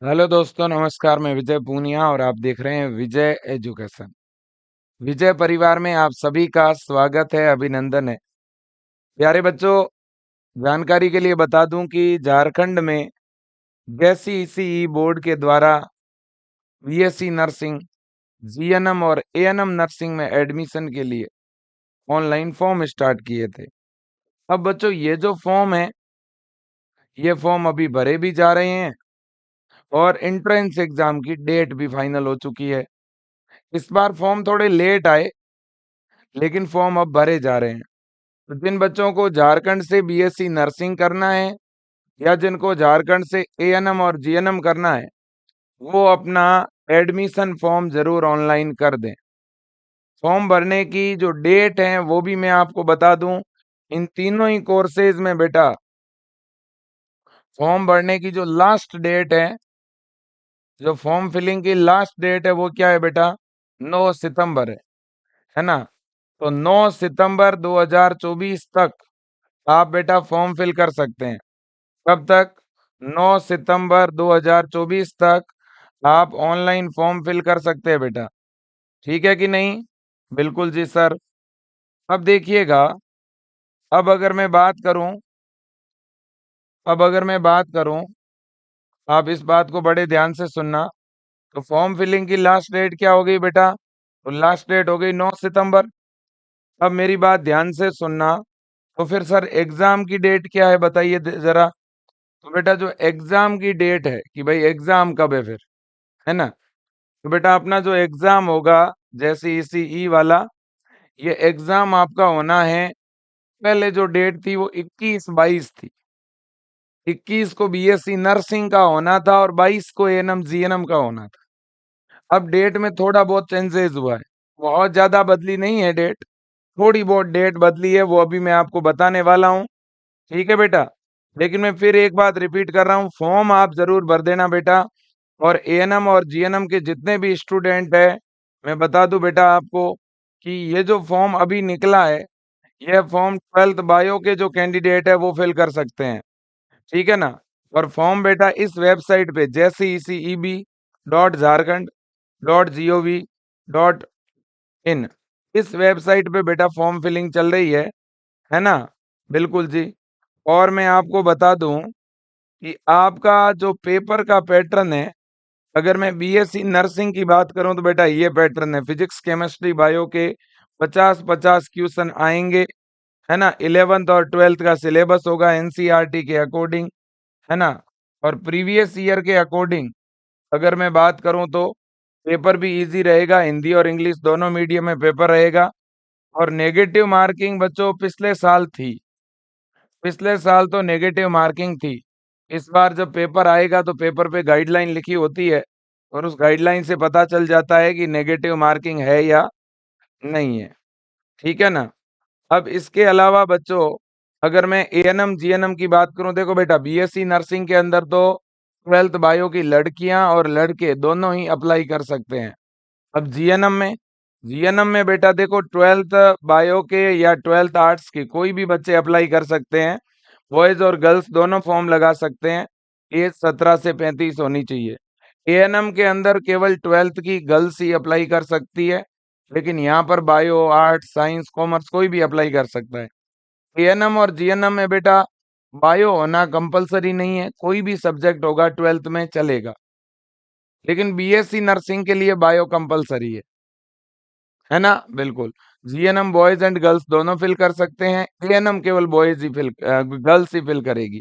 Hello दोस्तों, नमस्कार। मैं विजय पूनिया और आप देख रहे हैं विजय एजुकेशन। विजय परिवार में आप सभी का स्वागत है, अभिनंदन है। प्यारे बच्चों, जानकारी के लिए बता दूं कि झारखंड में जेसीईसी बोर्ड के द्वारा बीएससी नर्सिंग, जीएनएम और एएनएम नर्सिंग में एडमिशन के लिए ऑनलाइन फॉर्म स्टार्ट किए थे। अब बच्चों, ये जो फॉर्म है, ये फॉर्म अभी भरे भी जा रहे हैं और एंट्रेंस एग्जाम की डेट भी फाइनल हो चुकी है। इस बार फॉर्म थोड़े लेट आए, लेकिन फॉर्म अब भरे जा रहे हैं। तो जिन बच्चों को झारखंड से बीएससी नर्सिंग करना है या जिनको झारखंड से एएनएम और जीएनएम करना है, वो अपना एडमिशन फॉर्म जरूर ऑनलाइन कर दें। फॉर्म भरने की जो डेट है वो भी मैं आपको बता दूं। इन तीनों ही कोर्सेज में बेटा फॉर्म भरने की जो लास्ट डेट है, जो फॉर्म फिलिंग की लास्ट डेट है, वो क्या है बेटा? 9 सितंबर है ना? तो 9 सितंबर 2024 तक आप बेटा फॉर्म फिल कर सकते हैं। कब तक? 9 सितंबर 2024 तक आप ऑनलाइन फॉर्म फिल कर सकते हैं बेटा। ठीक है कि नहीं? बिल्कुल जी सर। अब देखिएगा, अब अगर मैं बात करूं अब अगर मैं बात करूं, आप इस बात को बड़े ध्यान से सुनना। तो फॉर्म फिलिंग की लास्ट डेट क्या हो गई बेटा? तो लास्ट डेट हो गई 9 सितंबर। अब मेरी बात ध्यान से सुनना। तो फिर सर एग्जाम की डेट क्या है, बताइए जरा। तो बेटा जो एग्जाम की डेट है कि भाई एग्जाम कब है फिर, है ना? तो बेटा अपना जो एग्जाम होगा, जैसे ईसीई वाला, ये एग्जाम आपका होना है। पहले जो डेट थी वो 21-22 थी। 21 को बीएससी नर्सिंग का होना था और 22 को एएनएम जीएनएम का होना था। अब डेट में थोड़ा बहुत चेंजेस हुआ है, बहुत ज्यादा बदली नहीं है डेट, थोड़ी बहुत डेट बदली है, वो अभी मैं आपको बताने वाला हूँ। ठीक है बेटा। लेकिन मैं फिर एक बात रिपीट कर रहा हूँ, फॉर्म आप जरूर भर देना बेटा। और एएनएम और जीएनएम के जितने भी स्टूडेंट है, मैं बता दूं बेटा आपको कि ये जो फॉर्म अभी निकला है, यह फॉर्म 12th बायो के जो कैंडिडेट है वो फिल कर सकते हैं। ठीक है ना? और फॉर्म बेटा इस वेबसाइट पे jceceb.jharkhand.gov.in, इस वेबसाइट पे बेटा फॉर्म फिलिंग चल रही है ना? बिल्कुल जी। और मैं आपको बता दूं कि आपका जो पेपर का पैटर्न है, अगर मैं बीएससी नर्सिंग की बात करूं तो बेटा ये पैटर्न है। फिजिक्स केमिस्ट्री बायो के 50-50 क्वेश्चन आएंगे, है ना? 11th और 12th का सिलेबस होगा एनसीईआरटी के अकॉर्डिंग, है ना? और प्रीवियस ईयर के अकॉर्डिंग अगर मैं बात करूं तो पेपर भी इजी रहेगा, हिंदी और इंग्लिश दोनों मीडियम में पेपर रहेगा। और नेगेटिव मार्किंग बच्चों पिछले साल थी, पिछले साल तो नेगेटिव मार्किंग थी। इस बार जब पेपर आएगा तो पेपर पे गाइडलाइन लिखी होती है और उस गाइडलाइन से पता चल जाता है कि नेगेटिव मार्किंग है या नहीं है। ठीक है ना? अब इसके अलावा बच्चों, अगर मैं एएनएम जीएनएम की बात करूं, देखो बेटा बीएससी नर्सिंग के अंदर तो 12th बायो की लड़कियां और लड़के दोनों ही अप्लाई कर सकते हैं। अब जीएनएम में बेटा देखो 12th बायो के या 12th आर्ट्स के कोई भी बच्चे अप्लाई कर सकते हैं। बॉयज और गर्ल्स दोनों फॉर्म लगा सकते हैं। एज 17 से 35 होनी चाहिए। एएनएम के अंदर केवल 12th की गर्ल्स ही अप्लाई कर सकती है, लेकिन यहाँ पर बायो, आर्ट्स, साइंस, कॉमर्स कोई भी अप्लाई कर सकता है। एएनएम और जीएनएम में बेटा बायो होना कंपलसरी नहीं है, कोई भी सब्जेक्ट होगा 12th में चलेगा। लेकिन बीएससी नर्सिंग के लिए बायो कंपलसरी है ना? बिल्कुल। जीएनएम बॉयज एंड गर्ल्स दोनों फिल कर सकते हैं, एएनएम केवल बॉयज ही गर्ल्स ही फिल करेगी।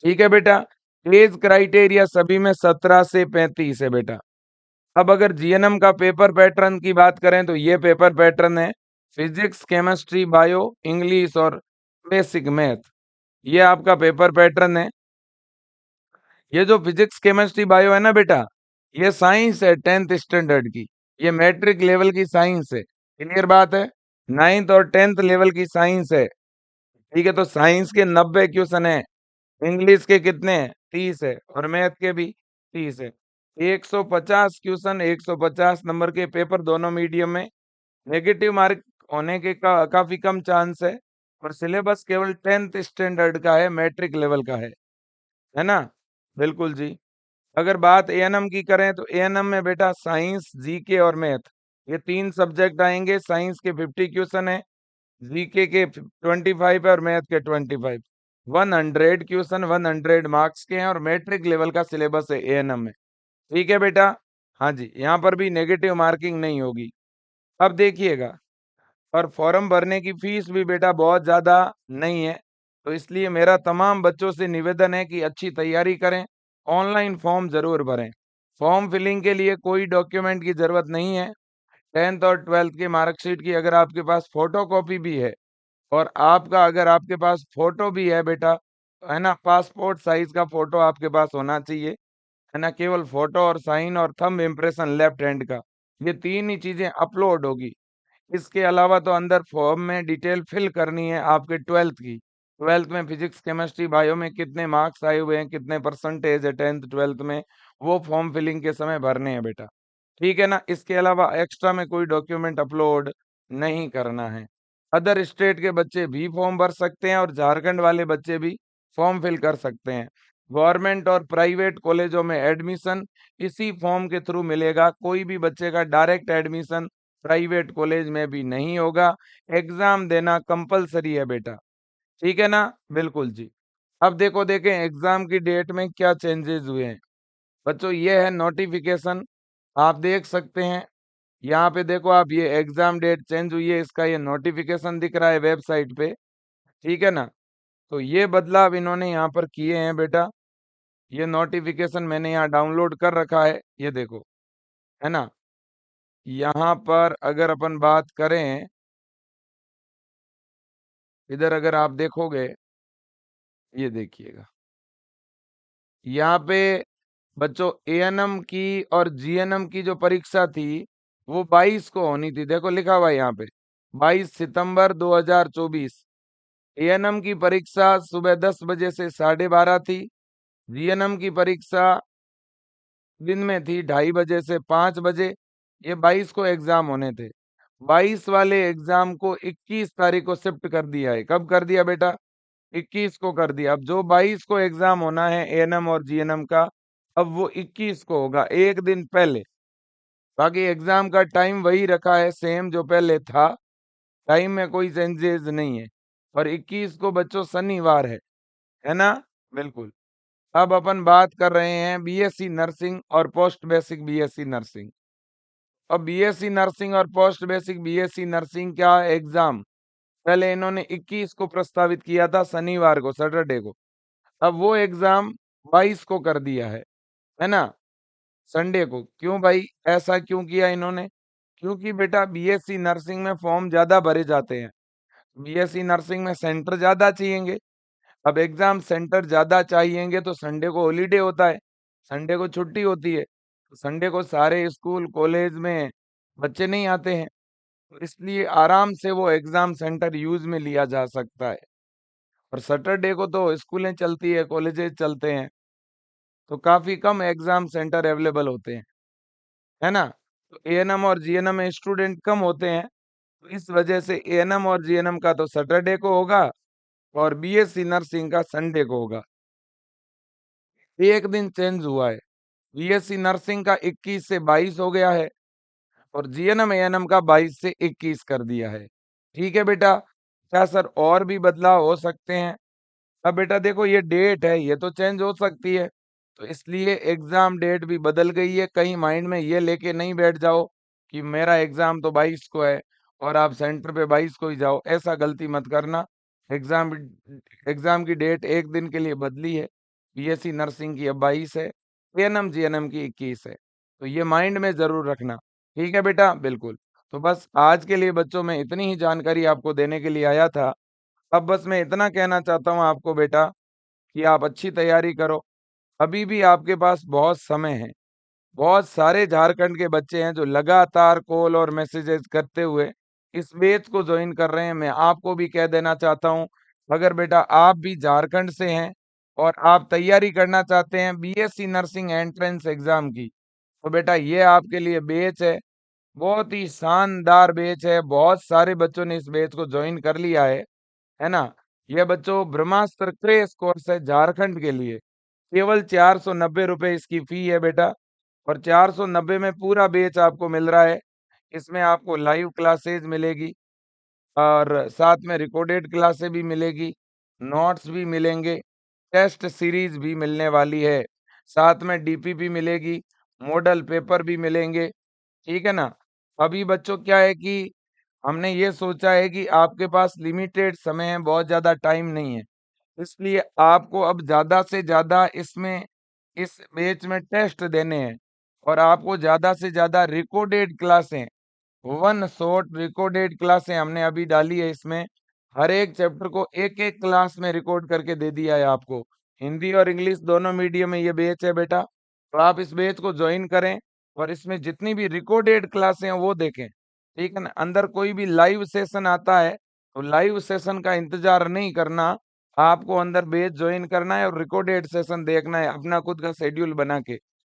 ठीक है बेटा। एज क्राइटेरिया सभी में 17 से 35 है बेटा। अब अगर जीएनएम का पेपर पैटर्न की बात करें तो ये पेपर पैटर्न है। फिजिक्स, केमिस्ट्री, बायो, इंग्लिश और बेसिक मैथ, ये आपका पेपर पैटर्न है। ये जो फिजिक्स, केमिस्ट्री, बायो है ना बेटा, ये साइंस है 10th स्टैंडर्ड की। ये मैट्रिक लेवल की साइंस है। क्लियर बात है? 9th और 10th लेवल की साइंस है। ठीक है, तो साइंस के 90 क्वेश्चन है, इंग्लिश के कितने हैं? 30 है, और मैथ के भी 30 है। 150 क्वेश्चन, 150 नंबर के पेपर दोनों मीडियम में। नेगेटिव मार्क होने के काफी कम चांस है। और सिलेबस केवल 10th स्टैंडर्ड का है, मैट्रिक लेवल का है ना? बिल्कुल जी। अगर बात एएनएम की करें तो एएनएम में बेटा साइंस, जीके और मैथ ये 3 सब्जेक्ट आएँगे। साइंस के 50 क्वेश्चन है, जीके के 25 है और मैथ के 25। 100 क्वेश्चन 100 मार्क्स के हैं और मैट्रिक लेवल का सिलेबस है एएनएम में। ठीक है बेटा? हाँ जी, यहाँ पर भी नेगेटिव मार्किंग नहीं होगी। अब देखिएगा और फॉर्म भरने की फीस भी बेटा बहुत ज़्यादा नहीं है, तो इसलिए मेरा तमाम बच्चों से निवेदन है कि अच्छी तैयारी करें, ऑनलाइन फॉर्म ज़रूर भरें। फॉर्म फिलिंग के लिए कोई डॉक्यूमेंट की ज़रूरत नहीं है। 10th और 12th की मार्कशीट की अगर आपके पास फ़ोटोकॉपी भी है और आपका अगर आपके पास फ़ोटो भी है बेटा, है ना? पासपोर्ट साइज़ का फ़ोटो आपके पास होना चाहिए, है ना? केवल फ़ोटो और साइन और थंब इम्प्रेशन लेफ्ट हैंड का, ये 3 ही चीज़ें अपलोड होगी। इसके अलावा तो अंदर फॉर्म में डिटेल फिल करनी है आपके 12th की। 12th में फिजिक्स, केमिस्ट्री, बायो में कितने मार्क्स आए हुए हैं, कितने परसेंटेज है 10th, 12th में, वो फॉर्म फिलिंग के समय भरने हैं बेटा। ठीक है ना? इसके अलावा एक्स्ट्रा में कोई डॉक्यूमेंट अपलोड नहीं करना है। अदर स्टेट के बच्चे भी फॉर्म भर सकते हैं और झारखंड वाले बच्चे भी फॉर्म फिल कर सकते हैं। गवर्नमेंट और प्राइवेट कॉलेजों में एडमिशन इसी फॉर्म के थ्रू मिलेगा। कोई भी बच्चे का डायरेक्ट एडमिशन प्राइवेट कॉलेज में भी नहीं होगा। एग्ज़ाम देना कंपल्सरी है बेटा। ठीक है ना? बिल्कुल जी। अब देखें एग्ज़ाम की डेट में क्या चेंजेज़ हुए हैं। बच्चों ये है नोटिफ़िकेशन, आप देख सकते हैं। यहाँ पे देखो आप ये एग्ज़ाम डेट चेंज हुई है, इसका ये नोटिफ़िकेशन दिख रहा है वेबसाइट पे, ठीक है ना? तो ये बदलाव इन्होंने यहाँ पर किए हैं बेटा। ये नोटिफ़िकेशन मैंने यहाँ डाउनलोड कर रखा है, ये देखो, है ना? यहाँ पर अगर अपन बात करें, इधर अगर आप देखोगे, ये देखिएगा। यहाँ पे बच्चों एएनएम की और जीएनएम की जो परीक्षा थी, वो 22 को होनी थी। देखो लिखा हुआ है यहाँ पे, 22 सितंबर 2024। एएनएम की परीक्षा सुबह 10 बजे से 12:30 थी। जीएनएम की परीक्षा दिन में थी 2:30 बजे से 5 बजे। ये 22 को एग्जाम होने थे। 22 वाले एग्जाम को 21 तारीख को शिफ्ट कर दिया है। कब कर दिया बेटा? 21 को कर दिया। अब जो 22 को एग्जाम होना है एएनएम और जीएनएम का, अब वो 21 को होगा, एक दिन पहले। बाकी एग्जाम का टाइम वही रखा है सेम जो पहले था, टाइम में कोई चेंजेस नहीं है। और 21 को बच्चों शनिवार है ना? बिल्कुल। अब अपन बात कर रहे हैं बीएससी नर्सिंग और पोस्ट बेसिक बीएससी नर्सिंग। अब बीएससी नर्सिंग और पोस्ट बेसिक बीएससी नर्सिंग का एग्जाम पहले इन्होंने 21 को प्रस्तावित किया था, शनिवार को, सैटरडे को। अब वो एग्जाम 22 को कर दिया है ना? संडे को। क्यों भाई ऐसा क्यों किया इन्होंने? क्योंकि बेटा बीएससी नर्सिंग में फॉर्म ज़्यादा भरे जाते हैं। बीएससी नर्सिंग में सेंटर ज़्यादा चाहिएंगे। अब एग्जाम सेंटर ज़्यादा चाहिएंगे तो संडे को हॉलिडे होता है, संडे को छुट्टी होती है। तो संडे को सारे स्कूल, कॉलेज में बच्चे नहीं आते हैं। तो इसलिए आराम से वो एग्जाम सेंटर यूज़ में लिया जा सकता है। और सैटरडे को तो स्कूलें चलती है, कॉलेजेस चलते हैं, तो काफ़ी कम एग्जाम सेंटर अवेलेबल होते हैं, है ना? तो एएनएम और जीएनएम में स्टूडेंट कम होते हैं, तो इस वजह से एएनएम और जीएनएम का तो सैटरडे को होगा और बीएससी नर्सिंग का संडे को होगा। एक दिन चेंज हुआ है। बीएससी नर्सिंग का 21 से 22 हो गया है और जीएनएम एएनएम का 22 से 21 कर दिया है। ठीक है बेटा? क्या सर और भी बदलाव हो सकते हैं? अब बेटा देखो ये डेट है, ये तो चेंज हो सकती है, तो इसलिए एग्ज़ाम डेट भी बदल गई है। कहीं माइंड में ये लेके नहीं बैठ जाओ कि मेरा एग्ज़ाम तो 22 को है और आप सेंटर पे 22 को ही जाओ, ऐसा गलती मत करना। एग्ज़ाम एग्ज़ाम की डेट 1 दिन के लिए बदली है। बीएससी नर्सिंग की अब 22 है, एएनएम जीएनएम की 21 है। तो ये माइंड में ज़रूर रखना। ठीक है बेटा? बिल्कुल। तो बस आज के लिए बच्चों मैं इतनी ही जानकारी आपको देने के लिए आया था। अब बस मैं इतना कहना चाहता हूँ आपको बेटा कि आप अच्छी तैयारी करो। अभी भी आपके पास बहुत समय है। बहुत सारे झारखंड के बच्चे हैं जो लगातार कॉल और मैसेजेस करते हुए इस बैच को ज्वाइन कर रहे हैं। मैं आपको भी कह देना चाहता हूँ, अगर बेटा आप भी झारखंड से हैं और आप तैयारी करना चाहते हैं बीएससी नर्सिंग एंट्रेंस एग्जाम की, तो बेटा ये आपके लिए बैच है। बहुत ही शानदार बैच है। बहुत सारे बच्चों ने इस बैच को ज्वाइन कर लिया है ना? ये बच्चों ब्रह्मास्त्र क्रैश कोर्स है झारखंड के लिए। केवल 490 रुपए इसकी फी है बेटा, और 490 में पूरा बैच आपको मिल रहा है। इसमें आपको लाइव क्लासेस मिलेगी और साथ में रिकॉर्डेड क्लासेस भी मिलेगी, नोट्स भी मिलेंगे, टेस्ट सीरीज भी मिलने वाली है, साथ में डीपीपी मिलेगी, मॉडल पेपर भी मिलेंगे, ठीक है ना? अभी बच्चों क्या है कि हमने ये सोचा है कि आपके पास लिमिटेड समय है, बहुत ज़्यादा टाइम नहीं है। इसलिए आपको अब ज़्यादा से ज़्यादा इसमें इस बैच में टेस्ट देने हैं, और आपको ज़्यादा से ज़्यादा रिकॉर्डेड क्लासें, वन शॉट रिकॉर्डेड क्लासें हमने अभी डाली है इसमें। हर एक चैप्टर को एक-एक क्लास में रिकॉर्ड करके दे दिया है आपको। हिंदी और इंग्लिश दोनों मीडियम में ये बैच है बेटा। तो आप इस बैच को जॉइन करें और इसमें जितनी भी रिकॉर्डेड क्लासें हैं वो देखें। ठीक है ना? अंदर कोई भी लाइव सेशन आता है, तो लाइव सेशन का इंतज़ार नहीं करना। आपको अंदर बैच जॉइन करना है और रिकॉर्डेड सेशन देखना है अपना खुद का शेड्यूल बना के,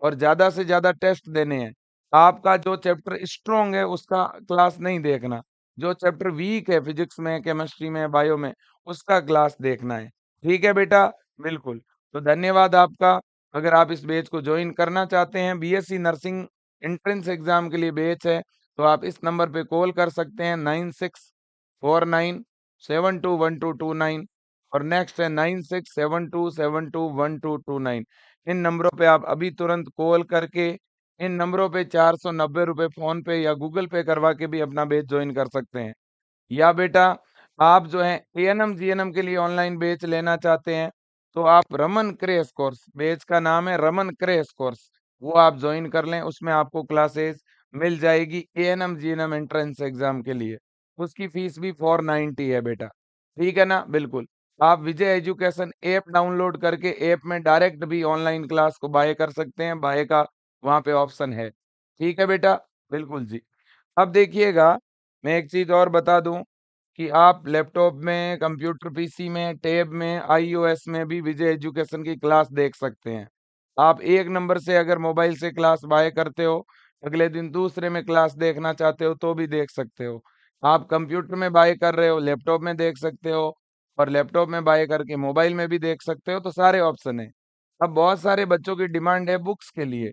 और ज़्यादा से ज़्यादा टेस्ट देने हैं। आपका जो चैप्टर स्ट्रॉन्ग है उसका क्लास नहीं देखना, जो चैप्टर वीक है फिजिक्स में, केमिस्ट्री में, बायो में, उसका क्लास देखना है। ठीक है बेटा? बिल्कुल। तो धन्यवाद आपका। अगर आप इस बैच को जॉइन करना चाहते हैं, बीएससी नर्सिंग एंट्रेंस एग्जाम के लिए बैच है, तो आप इस नंबर पे कॉल कर सकते हैं 9649721229, और नेक्स्ट है 9672721229। इन नंबरों पे आप अभी तुरंत कॉल करके, इन नंबरों पे 490 रुपए फ़ोन पे या गूगल पे करवा के भी अपना बैच जॉइन कर सकते हैं। या बेटा आप जो है एएनएम जीएनएम के लिए ऑनलाइन बैच लेना चाहते हैं, तो आप रमन क्रैश कोर्स, बैच का नाम है रमन क्रैश कोर्स, वो आप ज्वाइन कर लें। उसमें आपको क्लासेस मिल जाएगी एएनएम जीएनएम एंट्रेंस एग्जाम के लिए। उसकी फीस भी 490 है बेटा, ठीक है ना? बिल्कुल। आप विजय एजुकेशन ऐप डाउनलोड करके ऐप में डायरेक्ट भी ऑनलाइन क्लास को बाय कर सकते हैं, बाय का वहाँ पे ऑप्शन है। ठीक है बेटा? बिल्कुल जी। अब देखिएगा, मैं एक चीज़ और बता दूँ कि आप लैपटॉप में, कंप्यूटर पीसी में, टैब में, आईओएस में भी विजय एजुकेशन की क्लास देख सकते हैं। आप एक नंबर से अगर मोबाइल से क्लास बाय करते हो, अगले दिन दूसरे में क्लास देखना चाहते हो तो भी देख सकते हो। आप कंप्यूटर में बाय कर रहे हो, लैपटॉप में देख सकते हो, और लैपटॉप में बाय करके मोबाइल में भी देख सकते हो, तो सारे ऑप्शन हैं। अब बहुत सारे बच्चों की डिमांड है बुक्स के लिए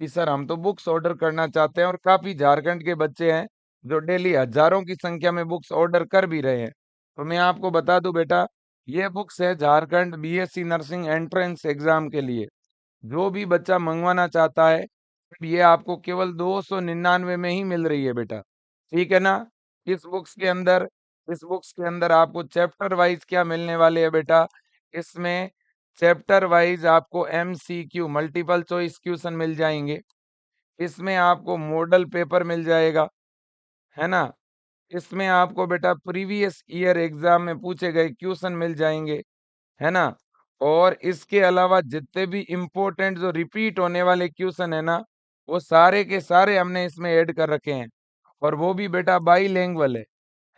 कि सर हम तो बुक्स ऑर्डर करना चाहते हैं, और काफ़ी झारखंड के बच्चे हैं जो डेली हजारों की संख्या में बुक्स ऑर्डर कर भी रहे हैं। तो मैं आपको बता दूं बेटा, ये बुक्स है Jharkhand BSc nursing entrance exam के लिए। जो भी बच्चा मंगवाना चाहता है, ये आपको केवल 299 में ही मिल रही है बेटा, ठीक है ना? इस बुक्स के अंदर इस बुक्स के अंदर आपको चैप्टर वाइज क्या मिलने वाले हैं बेटा, इसमें चैप्टर वाइज आपको एमसीक्यू मल्टीपल चॉइस क्वेश्चन मिल जाएंगे। इसमें आपको मॉडल पेपर मिल जाएगा, है ना? इसमें आपको बेटा प्रीवियस ईयर एग्जाम में पूछे गए क्वेश्चन मिल जाएंगे, है ना? और इसके अलावा जितने भी इम्पोर्टेंट जो रिपीट होने वाले क्वेश्चन है ना, वो सारे के सारे हमने इसमें ऐड कर रखे हैं, और वो भी बेटा बाईलैंग्वेज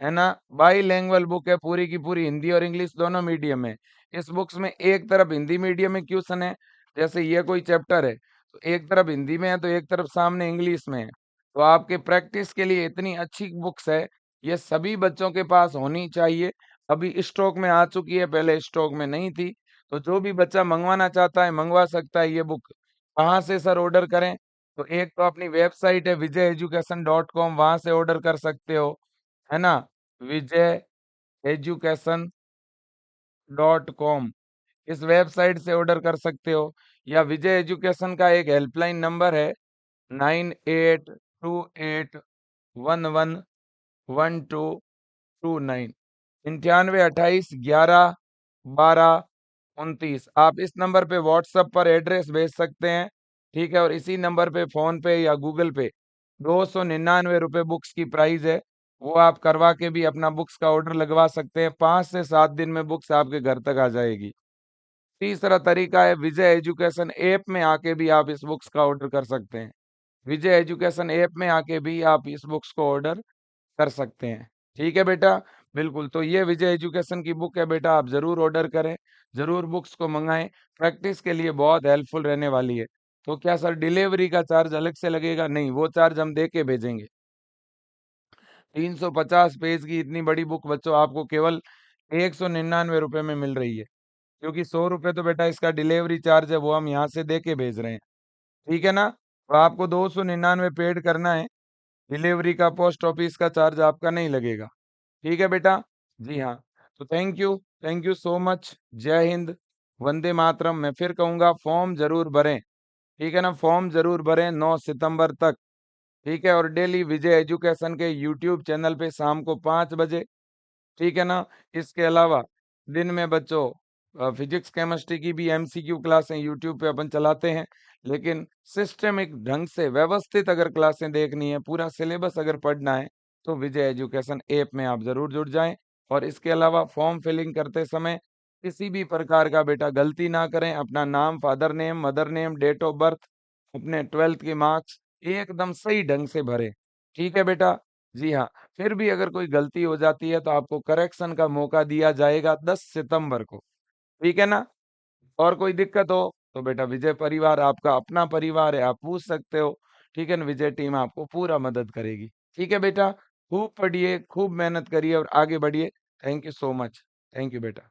है ना? बाईलैंग्वेज बुक है, पूरी की पूरी हिंदी और इंग्लिश दोनों मीडियम में। इस बुक्स में एक तरफ हिंदी मीडियम में क्वेश्चन है, जैसे ये कोई चैप्टर है, तो एक तरफ हिंदी में है तो एक तरफ सामने इंग्लिश में है। तो आपके प्रैक्टिस के लिए इतनी अच्छी बुक्स है, ये सभी बच्चों के पास होनी चाहिए। अभी स्टॉक में आ चुकी है, पहले स्टॉक में नहीं थी। तो जो भी बच्चा मंगवाना चाहता है मंगवा सकता है ये बुक। कहाँ से सर ऑर्डर करें? तो एक तो अपनी वेबसाइट है vijayeducation.com, वहां से ऑर्डर कर सकते हो, है ना? विजय एजुकेशन डॉट कॉम, इस वेबसाइट से ऑर्डर कर सकते हो, या विजय एजुकेशन का एक हेल्पलाइन नंबर है 9828111229, 9828111229। आप इस नंबर पे व्हाट्सएप पर एड्रेस भेज सकते हैं, ठीक है? और इसी नंबर पे फोन पे या गूगल पे 299 रुपये बुक्स की प्राइस है, वो आप करवा के भी अपना बुक्स का ऑर्डर लगवा सकते हैं। 5 से 7 दिन में बुक्स आपके घर तक आ जाएगी। तीसरा तरीका है विजय एजुकेशन ऐप में आके भी आप इस बुक्स का ऑर्डर कर सकते हैं। विजय एजुकेशन ऐप में आके भी आप इस बुक्स को ऑर्डर कर सकते हैं। ठीक है बेटा? बिल्कुल। तो ये विजय एजुकेशन की बुक है बेटा, आप ज़रूर ऑर्डर करें, ज़रूर बुक्स को मँगाएँ, प्रैक्टिस के लिए बहुत हेल्पफुल रहने वाली है। तो क्या सर डिलीवरी का चार्ज अलग से लगेगा? नहीं, वो चार्ज हम दे के भेजेंगे। 350 पेज की इतनी बड़ी बुक बच्चों आपको केवल ₹199 में मिल रही है। क्योंकि 100 रुपए तो बेटा इसका डिलीवरी चार्ज है, वो हम यहाँ से दे के भेज रहे हैं। ठीक है ना? तो आपको 299 पेड करना है, डिलीवरी का, पोस्ट ऑफिस का चार्ज आपका नहीं लगेगा। ठीक है बेटा? जी हाँ। तो थैंक यू सो मच। जय हिंद, वंदे मातरम। मैं फिर कहूँगा फॉर्म ज़रूर भरें, ठीक है ना? फॉर्म ज़रूर भरें 9 सितंबर तक, ठीक है? और डेली विजय एजुकेशन के यूट्यूब चैनल पे शाम को 5 बजे, ठीक है ना? इसके अलावा दिन में बच्चों फिजिक्स केमिस्ट्री की भी एमसीक्यू क्लासें यूट्यूब पे अपन चलाते हैं, लेकिन सिस्टमिक ढंग से व्यवस्थित अगर क्लासें देखनी है, पूरा सिलेबस अगर पढ़ना है, तो विजय एजुकेशन ऐप में आप ज़रूर जुड़ जाएँ। और इसके अलावा फॉर्म फिलिंग करते समय किसी भी प्रकार का बेटा गलती ना करें, अपना नाम, father name, mother name, date of birth, अपने 12th के मार्क्स एकदम सही ढंग से भरें। ठीक है बेटा? जी हाँ। फिर भी अगर कोई गलती हो जाती है तो आपको करेक्शन का मौका दिया जाएगा 10 सितंबर को, ठीक है ना? और कोई दिक्कत हो तो बेटा विजय परिवार आपका अपना परिवार है, आप पूछ सकते हो, ठीक है ना? विजय टीम आपको पूरा मदद करेगी। ठीक है बेटा? खूब पढ़िए, खूब मेहनत करिए और आगे बढ़िए। Thank you so much. Thank you बेटा।